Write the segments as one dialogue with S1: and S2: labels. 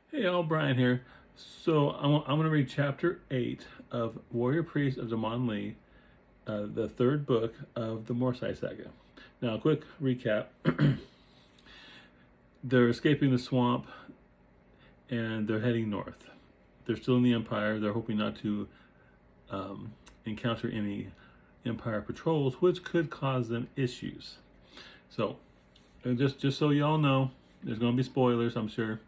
S1: Hey all, Brian here. So I'm going to read chapter 8 of Warrior Priest of Dmon-li, the third book of the Morcyth Saga. Now, a quick recap. They're escaping the swamp and they're heading north. They're still in the Empire. They're hoping not to encounter any Empire patrols, which could cause them issues. So, just so y'all know, there's going to be spoilers, I'm sure.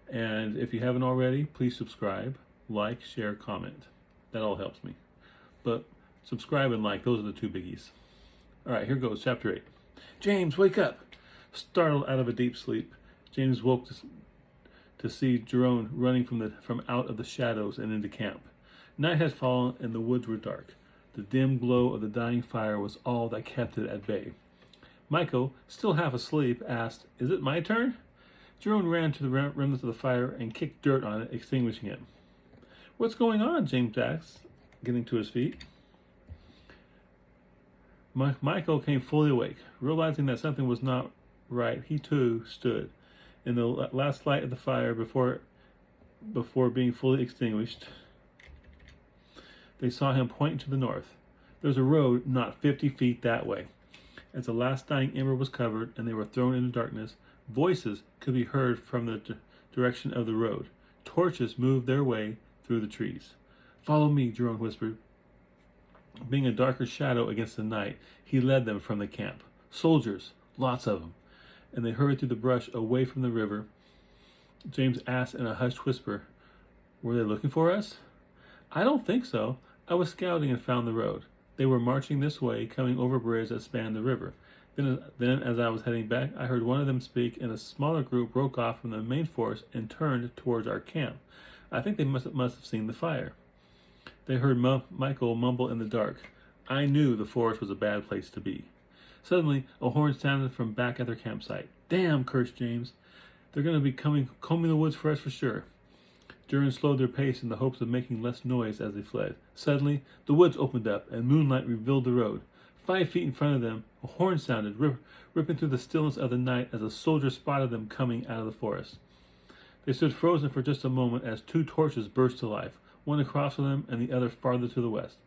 S1: And if you haven't already, please subscribe, like, share, comment. That all helps me. But subscribe and like, those are the two biggies. All right, here goes, chapter 8. James, wake up! Startled out of a deep sleep, James woke to see Jiron running from out of the shadows and into camp. Night had fallen and the woods were dark. The dim glow of the dying fire was all that kept it at bay. Miko, still half asleep, asked, "Is it my turn?" Jiron ran to the remnants of the fire and kicked dirt on it, extinguishing it. "What's going on?" James asked, getting to his feet. Miko came fully awake. Realizing that something was not right, he too stood. In the last light of the fire before being fully extinguished, they saw him pointing to the north. There's a road not 50 feet that way. As the last dying ember was covered and they were thrown into darkness, voices could be heard from the direction of the road. Torches moved their way through the trees. "Follow me," Jiron whispered. Being a darker shadow against the night, he led them from the camp. Soldiers, lots of them. And they hurried through the brush away from the river. James asked in a hushed whisper, "Were they looking for us?" "I don't think so. I was scouting and found the road. They were marching this way, coming over bridges that spanned the river. Then, as I was heading back, I heard one of them speak, and a smaller group broke off from the main force and turned towards our camp. I think they must have seen the fire." They heard Michael mumble in the dark. I knew the forest was a bad place to be. Suddenly, a horn sounded from back at their campsite. "Damn," cursed James. "They're going to be combing the woods for us for sure." Jiron slowed their pace in the hopes of making less noise as they fled. Suddenly, the woods opened up, and moonlight revealed the road. 5 feet in front of them, a horn sounded, ripping through the stillness of the night as a soldier spotted them coming out of the forest. They stood frozen for just a moment as two torches burst to life, one across from them and the other farther to the west.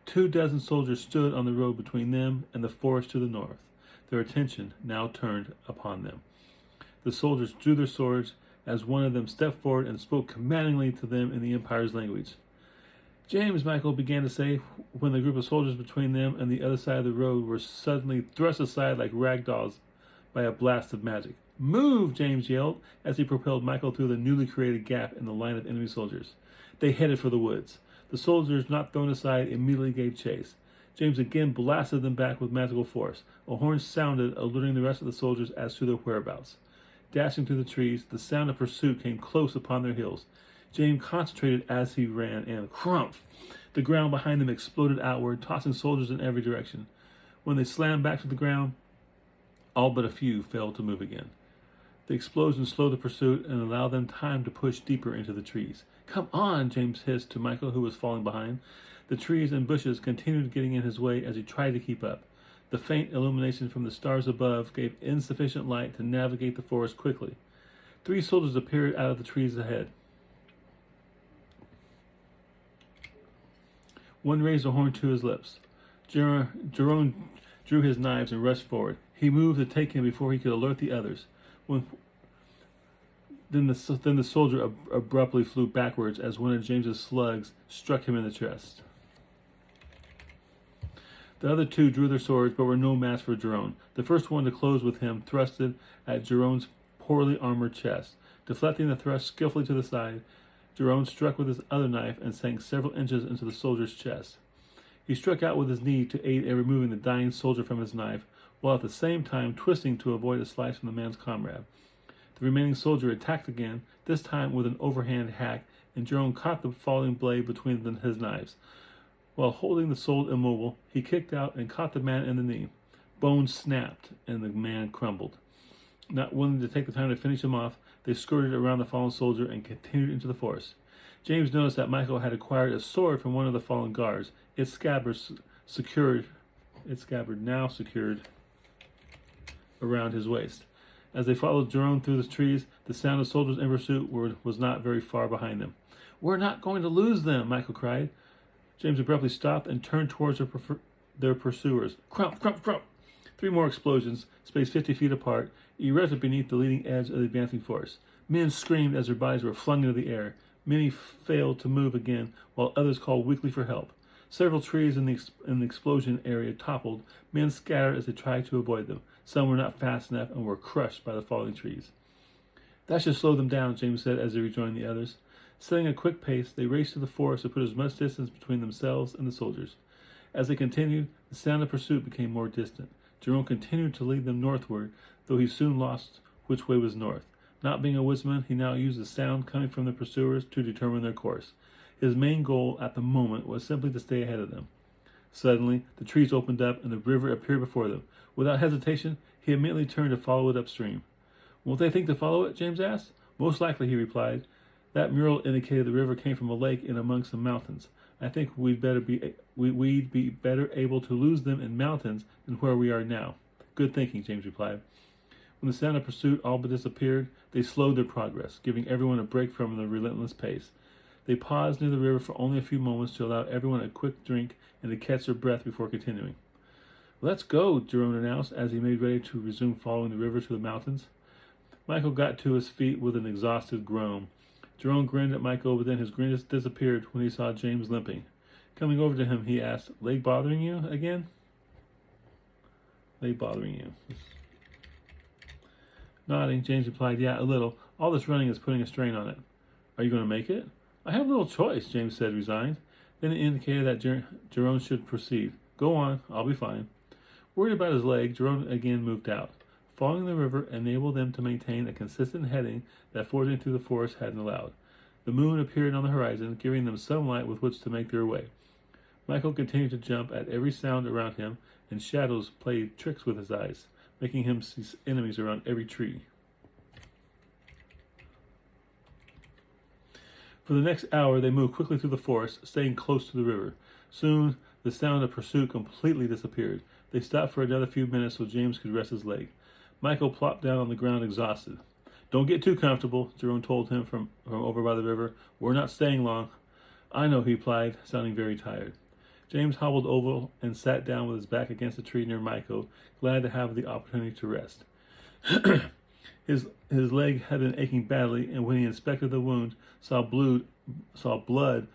S1: 24 soldiers stood on the road between them and the forest to the north, their attention now turned upon them. The soldiers drew their swords as one of them stepped forward and spoke commandingly to them in the Empire's language. "James," Michael began to say, when the group of soldiers between them and the other side of the road were suddenly thrust aside like rag dolls by a blast of magic. "Move!" James yelled as he propelled Michael through the newly created gap in the line of enemy soldiers. They headed for the woods. The soldiers, not thrown aside, immediately gave chase. James again blasted them back with magical force. A horn sounded, alerting the rest of the soldiers as to their whereabouts. Dashing through the trees, the sound of pursuit came close upon their heels. James concentrated as he ran, and crumph! The ground behind them exploded outward, tossing soldiers in every direction. When they slammed back to the ground, all but a few failed to move again. The explosion slowed the pursuit and allowed them time to push deeper into the trees. "Come on," James hissed to Michael, who was falling behind. The trees and bushes continued getting in his way as he tried to keep up. The faint illumination from the stars above gave insufficient light to navigate the forest quickly. 3 soldiers appeared out of the trees ahead. One raised a horn to his lips. Jiron drew his knives and rushed forward. He moved to take him before he could alert the others. Then the soldier abruptly flew backwards as one of James's slugs struck him in the chest. The other 2 drew their swords, but were no match for Jiron. The first one to close with him thrusted at Jiron's poorly armored chest. Deflecting the thrust skillfully to the side, Jiron struck with his other knife and sank several inches into the soldier's chest. He struck out with his knee to aid in removing the dying soldier from his knife, while at the same time twisting to avoid a slice from the man's comrade. The remaining soldier attacked again, this time with an overhand hack, and Jiron caught the falling blade between his knives. While holding the soul immobile, he kicked out and caught the man in the knee. Bones snapped, and the man crumbled. Not willing to take the time to finish him off, they skirted around the fallen soldier and continued into the forest. James noticed that Michael had acquired a sword from one of the fallen guards, its scabbard now secured around his waist. As they followed Jiron through the trees, the sound of soldiers in pursuit was not very far behind them. "We're not going to lose them," Miko cried. James abruptly stopped and turned towards their pursuers. Crump, crump, crump! 3 more explosions, spaced 50 feet apart, erupted beneath the leading edge of the advancing force. Men screamed as their bodies were flung into the air. Many failed to move again, while others called weakly for help. Several trees in the explosion area toppled. Men scattered as they tried to avoid them. Some were not fast enough and were crushed by the falling trees. "That should slow them down," James said as they rejoined the others. Setting a quick pace, they raced to the forest to put as much distance between themselves and the soldiers. As they continued, the sound of pursuit became more distant. Jiron continued to lead them northward, though he soon lost which way was north. Not being a woodsman, he now used the sound coming from the pursuers to determine their course. His main goal at the moment was simply to stay ahead of them. Suddenly, the trees opened up and the river appeared before them. Without hesitation, he immediately turned to follow it upstream. "Won't they think to follow it?" James asked. "Most likely," he replied. "That mural indicated the river came from a lake in among some mountains. I think we'd be better able to lose them in mountains than where we are now." "Good thinking," James replied. When the sound of pursuit all but disappeared, they slowed their progress, giving everyone a break from the relentless pace. They paused near the river for only a few moments to allow everyone a quick drink and to catch their breath before continuing. "Let's go," Jiron announced as he made ready to resume following the river to the mountains. Miko got to his feet with an exhausted groan. Jiron grinned at Miko, but then his grin disappeared when he saw James limping. Coming over to him, he asked, "Leg bothering you again?" "Leg bothering you?" Nodding, James replied, "Yeah, a little. All this running is putting a strain on it." "Are you going to make it?" "I have little choice," James said, resigned. Then he indicated that Jiron should proceed. "Go on, I'll be fine." Worried about his leg, Jiron again moved out. Following the river enabled them to maintain a consistent heading that forging through the forest hadn't allowed. The moon appeared on the horizon, giving them some light with which to make their way. Michael continued to jump at every sound around him, and shadows played tricks with his eyes, making him see enemies around every tree. For the next hour, they moved quickly through the forest, staying close to the river. Soon, the sound of pursuit completely disappeared. They stopped for another few minutes so James could rest his leg. Michael plopped down on the ground exhausted. "Don't get too comfortable," Jiron told him from over by the river. "We're not staying long." "I know," he replied, sounding very tired. James hobbled over and sat down with his back against a tree near Miko, glad to have the opportunity to rest. His leg had been aching badly, and when he inspected the wound, saw blood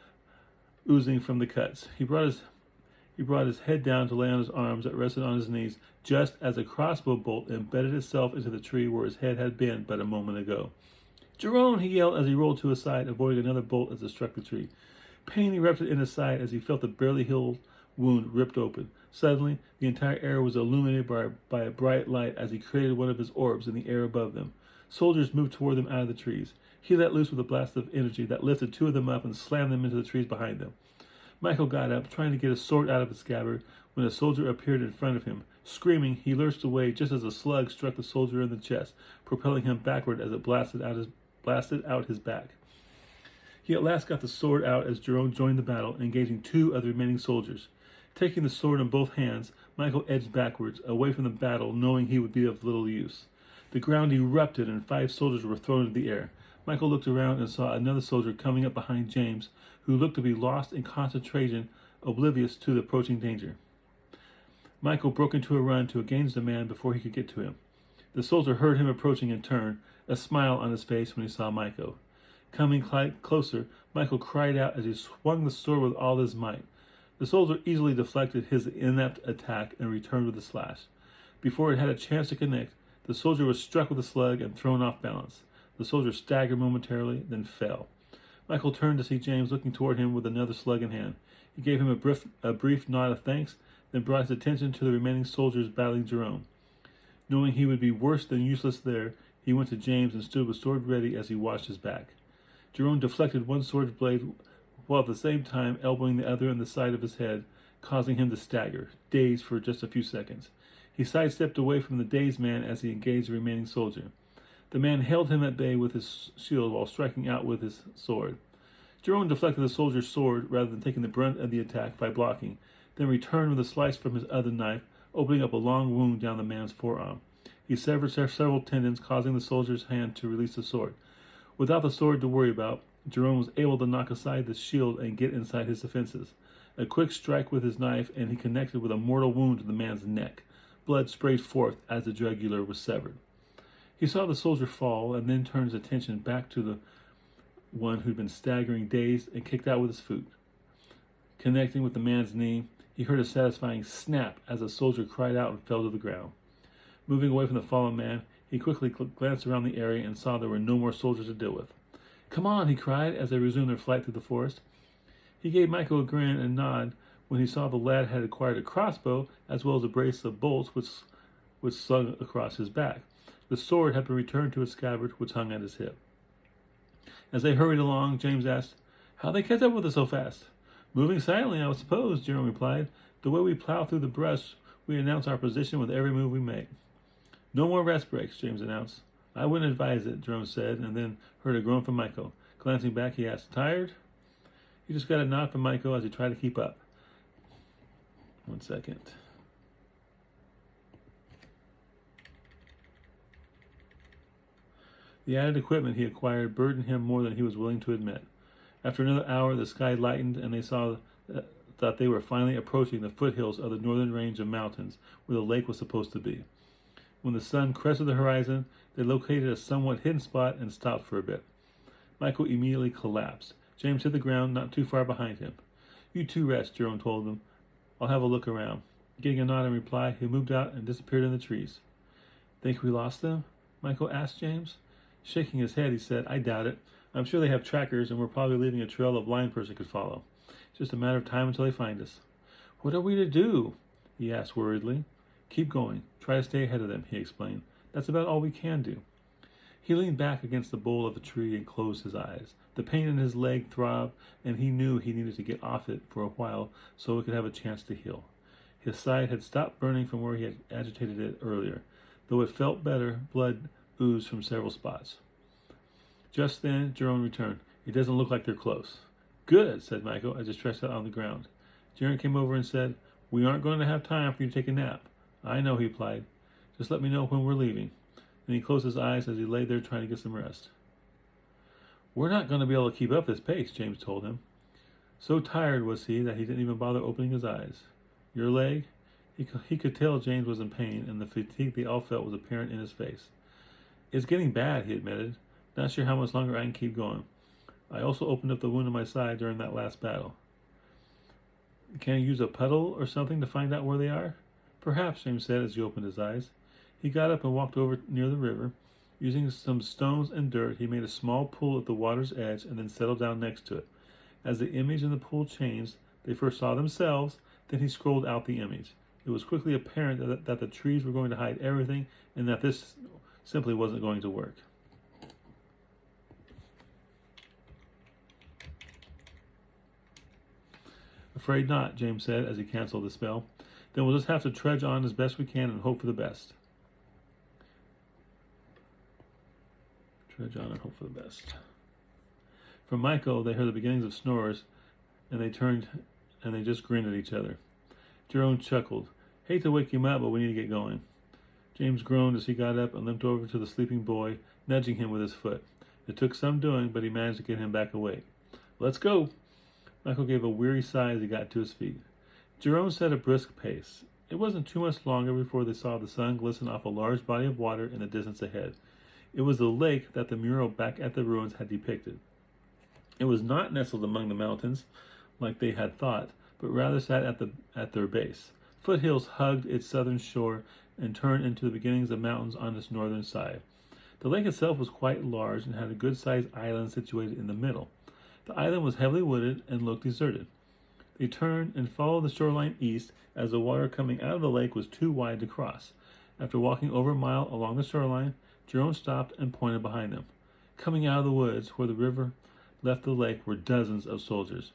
S1: oozing from the cuts. He brought his head down to lay on his arms that rested on his knees, just as a crossbow bolt embedded itself into the tree where his head had been but a moment ago. "Jiron!" he yelled as he rolled to his side, avoiding another bolt as it struck the tree. Pain erupted in his side as he felt the barely healed wound ripped open. Suddenly, the entire air was illuminated by a bright light as he created one of his orbs in the air above them. Soldiers moved toward them out of the trees. He let loose with a blast of energy that lifted 2 of them up and slammed them into the trees behind them. Michael got up, trying to get his sword out of its scabbard, when a soldier appeared in front of him. Screaming, he lurched away just as a slug struck the soldier in the chest, propelling him backward as it blasted out his back. He at last got the sword out as Jiron joined the battle, engaging 2 of the remaining soldiers. Taking the sword in both hands, Michael edged backwards, away from the battle, knowing he would be of little use. The ground erupted and 5 soldiers were thrown into the air. Michael looked around and saw another soldier coming up behind James, who looked to be lost in concentration, oblivious to the approaching danger. Michael broke into a run to engage the man before he could get to him. The soldier heard him approaching and turned, a smile on his face when he saw Michael. Coming closer, Michael cried out as he swung the sword with all his might. The soldier easily deflected his inept attack and returned with a slash. Before it had a chance to connect, the soldier was struck with a slug and thrown off balance. The soldier staggered momentarily, then fell. Michael turned to see James looking toward him with another slug in hand. He gave him a brief nod of thanks, then brought his attention to the remaining soldiers battling Jiron. Knowing he would be worse than useless there, he went to James and stood with sword ready as he watched his back. Jiron deflected one sword's blade while at the same time elbowing the other in the side of his head, causing him to stagger, dazed for just a few seconds. He sidestepped away from the dazed man as he engaged the remaining soldier. The man held him at bay with his shield while striking out with his sword. Jiron deflected the soldier's sword rather than taking the brunt of the attack by blocking, then returned with a slice from his other knife, opening up a long wound down the man's forearm. He severed several tendons, causing the soldier's hand to release the sword. Without the sword to worry about, Jiron was able to knock aside the shield and get inside his defenses. A quick strike with his knife, and he connected with a mortal wound to the man's neck. Blood sprayed forth as the jugular was severed. He saw the soldier fall, and then turned his attention back to the one who'd been staggering, dazed, and kicked out with his foot. Connecting with the man's knee, he heard a satisfying snap as the soldier cried out and fell to the ground. Moving away from the fallen man, he quickly glanced around the area and saw there were no more soldiers to deal with. "Come on," he cried as they resumed their flight through the forest. He gave Miko a grin and nod when he saw the lad had acquired a crossbow as well as a brace of bolts which slung across his back. The sword had been returned to its scabbard, which hung at his hip. As they hurried along, James asked, "How'd they catch up with us so fast?" "Moving silently, I suppose," Jiron replied. "The way we plow through the brush, we announce our position with every move we make." "No more rest breaks," James announced. "I wouldn't advise it," Jiron said, and then heard a groan from Miko. Glancing back, he asked, "Tired?" He just got a nod from Miko as he tried to keep up. 1 second. The added equipment he acquired burdened him more than he was willing to admit. After another hour, the sky lightened, and they saw that they were finally approaching the foothills of the northern range of mountains where the lake was supposed to be. When the sun crested the horizon, they located a somewhat hidden spot and stopped for a bit. Miko immediately collapsed. James hit the ground not too far behind him. "You two rest," Jiron told them. "I'll have a look around." Getting a nod in reply, he moved out and disappeared in the trees. "Think we lost them?" Miko asked James. Shaking his head, he said, "I doubt it. I'm sure they have trackers, and we're probably leaving a trail a blind person could follow. It's just a matter of time until they find us." "What are we to do?" he asked worriedly. "Keep going. Try to stay ahead of them," he explained. "That's about all we can do." He leaned back against the bole of a tree and closed his eyes. The pain in his leg throbbed, and he knew he needed to get off it for a while so it could have a chance to heal. His side had stopped burning from where he had agitated it earlier. Though it felt better, blood oozed from several spots. Just then, Jiron returned. "It doesn't look like they're close." "Good," said Miko as he stretched out on the ground. Jiron came over and said, "We aren't going to have time for you to take a nap." "I know," he replied. "Just let me know when we're leaving." Then he closed his eyes as he lay there trying to get some rest. "We're not going to be able to keep up this pace," James told him. So tired was he that he didn't even bother opening his eyes. "Your leg?" He could tell James was in pain, and the fatigue they all felt was apparent in his face. "It's getting bad," he admitted. "Not sure how much longer I can keep going. I also opened up the wound on my side during that last battle." "Can you use a puddle or something to find out where they are?" "Perhaps," James said as he opened his eyes. He got up and walked over near the river. Using some stones and dirt, he made a small pool at the water's edge and then settled down next to it. As the image in the pool changed, they first saw themselves, then he scrolled out the image. It was quickly apparent that the trees were going to hide everything and that this simply wasn't going to work. "Afraid not," James said as he canceled the spell. "Then we'll just have to trudge on as best we can and hope for the best." Trudge on and hope for the best. From Miko, they heard the beginnings of snores, and they turned and they just grinned at each other. Jiron chuckled. "Hate to wake him up, but we need to get going." James groaned as he got up and limped over to the sleeping boy, nudging him with his foot. It took some doing, but he managed to get him back awake. "Let's go." Michael gave a weary sigh as he got to his feet. Jiron set a brisk pace. It wasn't too much longer before they saw the sun glisten off a large body of water in the distance ahead. It was the lake that the mural back at the ruins had depicted. It was not nestled among the mountains, like they had thought, but rather sat at their base. Foothills hugged its southern shore and turned into the beginnings of mountains on its northern side. The lake itself was quite large and had a good-sized island situated in the middle. The island was heavily wooded and looked deserted. They turned and followed the shoreline east as the water coming out of the lake was too wide to cross. After walking over a mile along the shoreline, Jiron stopped and pointed behind them. Coming out of the woods where the river left the lake were dozens of soldiers.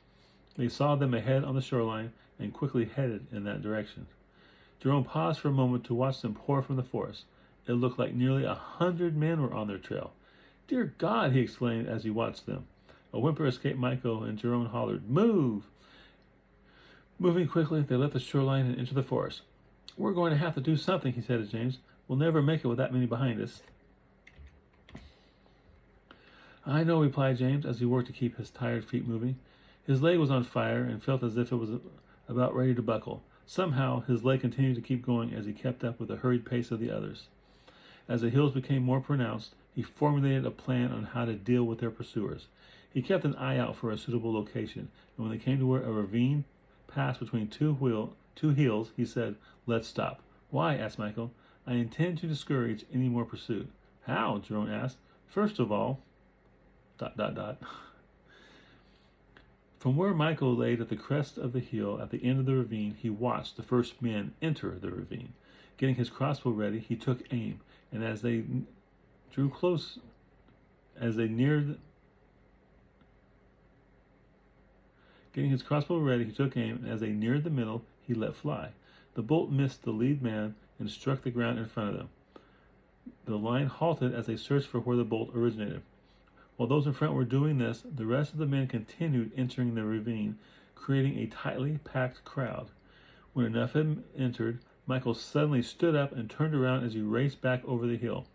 S1: They saw them ahead on the shoreline and quickly headed in that direction. Jiron paused for a moment to watch them pour from the forest. It looked like nearly 100 men were on their trail. "Dear God!" he exclaimed as he watched them. A whimper escaped Miko, and Jiron hollered, "Move!" Moving quickly, they left the shoreline and entered the forest. "We're going to have to do something," he said to James. We'll never make it with that many behind us. I know, replied James as he worked to keep his tired feet moving. His leg was on fire and felt as if it was about ready to buckle. Somehow, his leg continued to keep going as he kept up with the hurried pace of the others. As the hills became more pronounced, he formulated a plan on how to deal with their pursuers. He kept an eye out for a suitable location, and when they came to where a ravine passed between two hills, he said, "Let's stop." "Why?" asked Michael. "I intend to discourage any more pursuit." "How?" Jiron asked. "First of all, ... From where Michael laid at the crest of the hill at the end of the ravine, he watched the first men enter the ravine. Getting his crossbow ready, he took aim, and as they drew close, Getting his crossbow ready, he took aim, and as they neared the middle, he let fly. The bolt missed the lead man and struck the ground in front of them. The line halted as they searched for where the bolt originated. While those in front were doing this, the rest of the men continued entering the ravine, creating a tightly packed crowd. When enough had entered, Michael suddenly stood up and turned around as he raced back over the hill.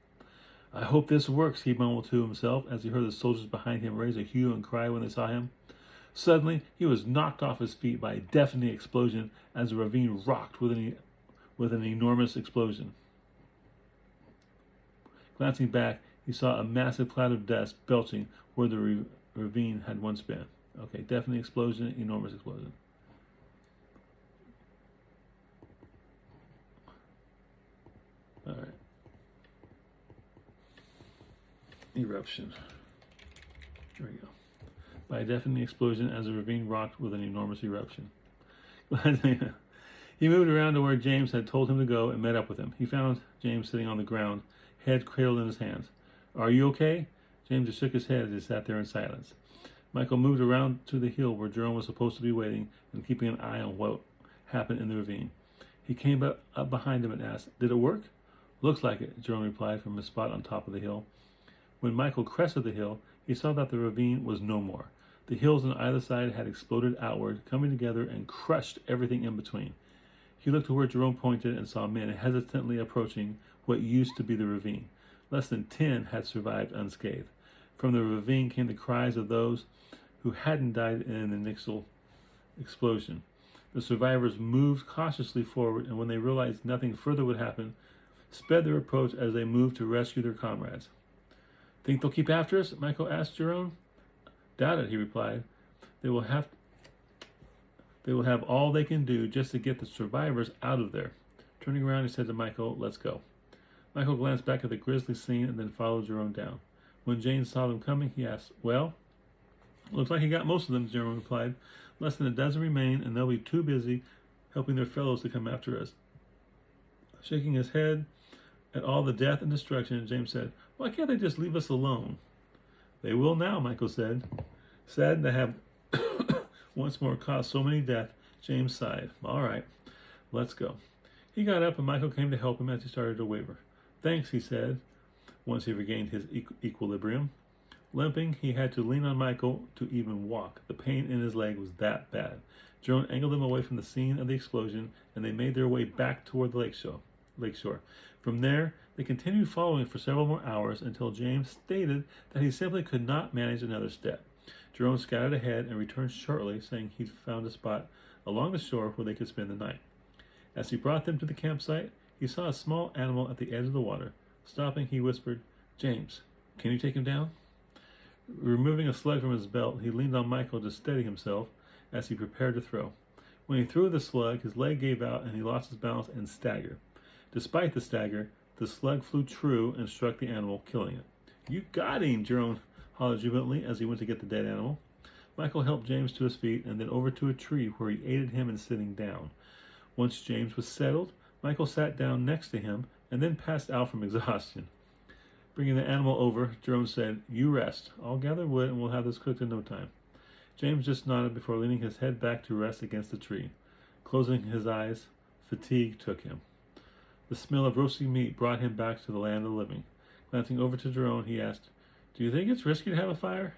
S1: "I hope this works," he mumbled to himself as he heard the soldiers behind him raise a hue and cry when they saw him. Suddenly, he was knocked off his feet by a deafening explosion as the ravine rocked with an enormous explosion. Glancing back, he saw a massive cloud of dust belching where the ravine had once been. Okay, deafening explosion, enormous explosion. All right. Eruption. There we go. By a deafening explosion as the ravine rocked with an enormous eruption. He moved around to where James had told him to go and met up with him. He found James sitting on the ground, head cradled in his hands. "Are you okay?" James just shook his head as he sat there in silence. Michael moved around to the hill where Jiron was supposed to be waiting and keeping an eye on what happened in the ravine. He came up behind him and asked, "Did it work?" "Looks like it," Jiron replied from his spot on top of the hill. When Michael crested the hill, he saw that the ravine was no more. The hills on either side had exploded outward, coming together and crushed everything in between. He looked to where Jiron pointed and saw men hesitantly approaching what used to be the ravine. Less than 10 had survived unscathed. From the ravine came the cries of those who hadn't died in the initial explosion. The survivors moved cautiously forward, and when they realized nothing further would happen, sped their approach as they moved to rescue their comrades. "Think they'll keep after us?" Michael asked Jiron. "Doubt it," he replied. They will have all they can do just to get the survivors out of there." Turning around, he said to Michael, "Let's go." Michael glanced back at the grisly scene and then followed Jiron down. When James saw them coming, he asked, "Well?" "Looks like he got most of them," Jiron replied. "Less than a dozen remain, and they'll be too busy helping their fellows to come after us." Shaking his head at all the death and destruction, James said, "Why can't they just leave us alone?" "They will now," Michael said. "Sad to have once more caused so many deaths," James sighed. "All right, let's go." He got up and Michael came to help him as he started to waver. "Thanks," he said, once he regained his equilibrium. Limping, he had to lean on Michael to even walk. The pain in his leg was that bad. Jiron angled them away from the scene of the explosion, and they made their way back toward the lakeshore. From there, they continued following for several more hours until James stated that he simply could not manage another step. Jiron scouted ahead and returned shortly, saying he'd found a spot along the shore where they could spend the night. As he brought them to the campsite, he saw a small animal at the edge of the water. Stopping, he whispered, "James, can you take him down?" Removing a slug from his belt, he leaned on Michael to steady himself as he prepared to throw. When he threw the slug, his leg gave out and he lost his balance and staggered. Despite the stagger, the slug flew true and struck the animal, killing it. "You got him!" Jiron hollered jubilantly as he went to get the dead animal. Michael helped James to his feet and then over to a tree where he aided him in sitting down. Once James was settled, Michael sat down next to him and then passed out from exhaustion. Bringing the animal over, Jiron said, "You rest. I'll gather wood and we'll have this cooked in no time." James just nodded before leaning his head back to rest against the tree. Closing his eyes, fatigue took him. The smell of roasting meat brought him back to the land of the living. Glancing over to Jiron, he asked, "Do you think it's risky to have a fire?"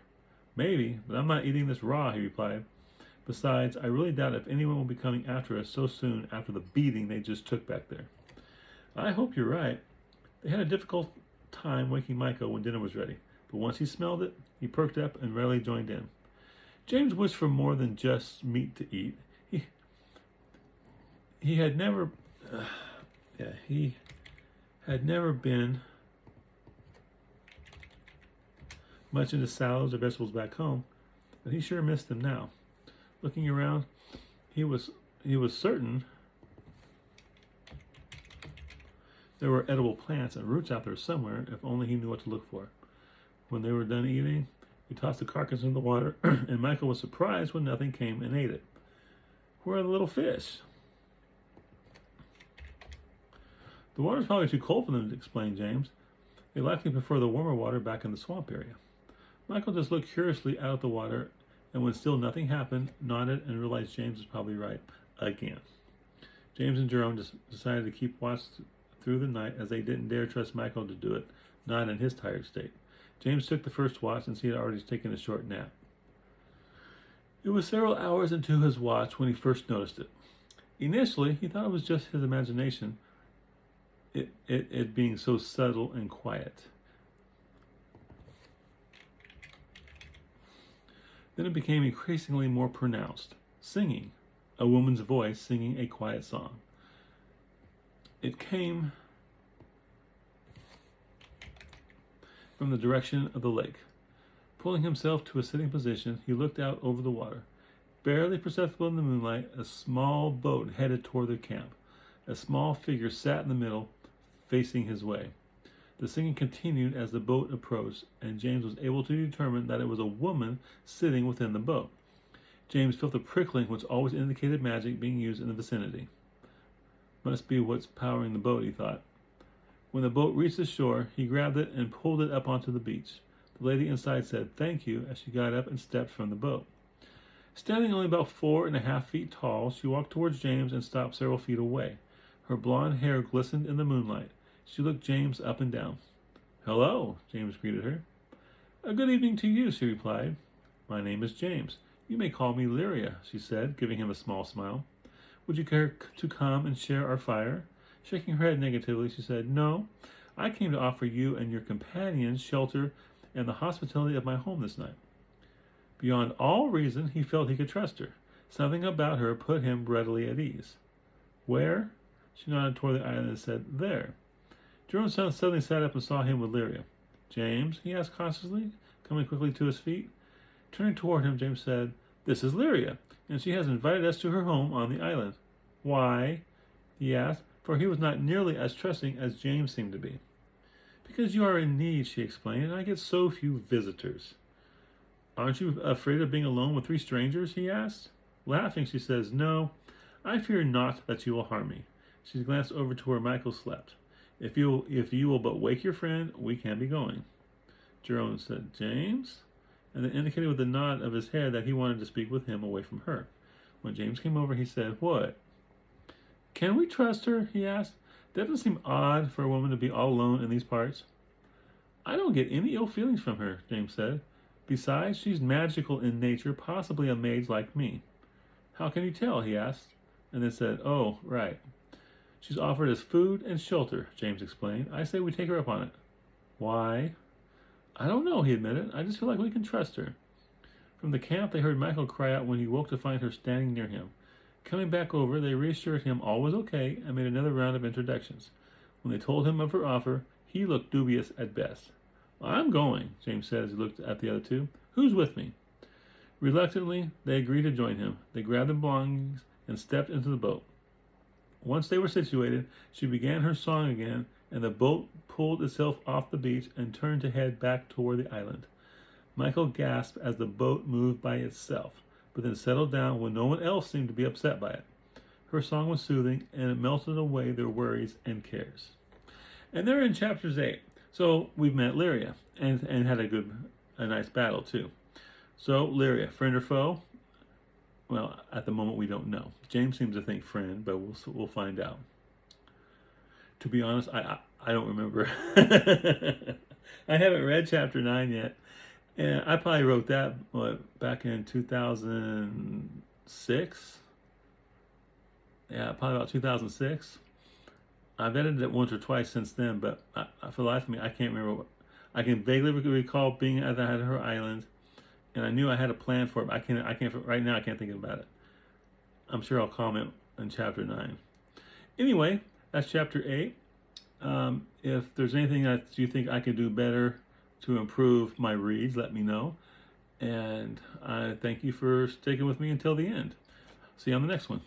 S1: "Maybe, but I'm not eating this raw," he replied. "Besides, I really doubt if anyone will be coming after us so soon after the beating they just took back there." "I hope you're right." They had a difficult time waking Miko when dinner was ready, but once he smelled it, he perked up and readily joined in. James wished for more than just meat to eat. He had never, he had never been much into salads or vegetables back home, but he sure missed them now. Looking around, he was certain there were edible plants and roots out there somewhere, if only he knew what to look for. When they were done eating, he tossed the carcass in the water, and Michael was surprised when nothing came and ate it. Where are the little fish? The water's probably too cold for them, explained James. They likely prefer the warmer water back in the swamp area. Michael just looked curiously out at the water, and when still nothing happened, nodded and realized James was probably right again. James and Jiron decided to keep watch through the night, as they didn't dare trust Michael to do it, not in his tired state. James took the first watch, and he had already taken a short nap. It was several hours into his watch when he first noticed it. Initially, he thought it was just his imagination, it being so subtle and quiet. Then it became increasingly more pronounced. Singing. A woman's voice singing a quiet song. It came from the direction of the lake. Pulling himself to a sitting position, he looked out over the water. Barely perceptible in the moonlight, a small boat headed toward their camp. A small figure sat in the middle, facing his way. The singing continued as the boat approached, and James was able to determine that it was a woman sitting within the boat. James felt the prickling which always indicated magic being used in the vicinity. Must be what's powering the boat, he thought. When the boat reached the shore, he grabbed it and pulled it up onto the beach. The lady inside said thank you as she got up and stepped from the boat. Standing only about 4.5 feet tall, she walked towards James and stopped several feet away. Her blonde hair glistened in the moonlight. She looked James up and down. Hello, James greeted her. A good evening to you, she replied. My name is James. You may call me Lyria, she said, giving him a small smile. Would you care to come and share our fire? Shaking her head negatively, she said, No, I came to offer you and your companions shelter and the hospitality of my home this night. Beyond all reason, he felt he could trust her. Something about her put him readily at ease. Where? She nodded toward the island and said, There. Jiron suddenly sat up and saw him with Lyria. James? He asked cautiously, coming quickly to his feet. Turning toward him, James said, This is Lyria, and she has invited us to her home on the island. Why? He asked, for he was not nearly as trusting as James seemed to be. Because you are in need, she explained, and I get so few visitors. Aren't you afraid of being alone with 3 strangers? He asked. Laughing, she says, No, I fear not that you will harm me. She glanced over to where Michael slept. If you will but wake your friend, we can be going. Jiron said, James? And then indicated with a nod of his head that he wanted to speak with him away from her. When James came over, he said, What? Can we trust her? He asked. Doesn't it seem odd for a woman to be all alone in these parts? I don't get any ill feelings from her, James said. Besides, she's magical in nature, possibly a mage like me. How can you tell? He asked, and then said, Oh, right. She's offered us food and shelter, James explained. I say we take her up on it. Why? I don't know, he admitted. I just feel like we can trust her. From the camp, they heard Michael cry out when he woke to find her standing near him. Coming back over, they reassured him all was okay and made another round of introductions. When they told him of her offer, he looked dubious at best. I'm going, James said as he looked at the other two. Who's with me? Reluctantly, they agreed to join him. They grabbed their belongings and stepped into the boat. Once they were situated, she began her song again, and the boat pulled itself off the beach and turned to head back toward the island. Michael gasped as the boat moved by itself, but then settled down when no one else seemed to be upset by it. Her song was soothing, and it melted away their worries and cares. And they're in chapters 8. So we've met Lyria and had a nice battle too. So Lyria, friend or foe? Well, at the moment we don't know. James seems to think friend, but we'll find out. To be honest, I don't remember. I haven't read chapter 9 yet, and I probably wrote that back in 2006. Yeah, probably about 2006. I've edited it once or twice since then, but for the life of me, I can't remember. I can vaguely recall being at her island, and I knew I had a plan for it. But I can't right now. I can't think about it. I'm sure I'll comment in chapter 9. Anyway, that's chapter 8. If there's anything that you think I can do better to improve my reads, let me know. And I thank you for sticking with me until the end. See you on the next one.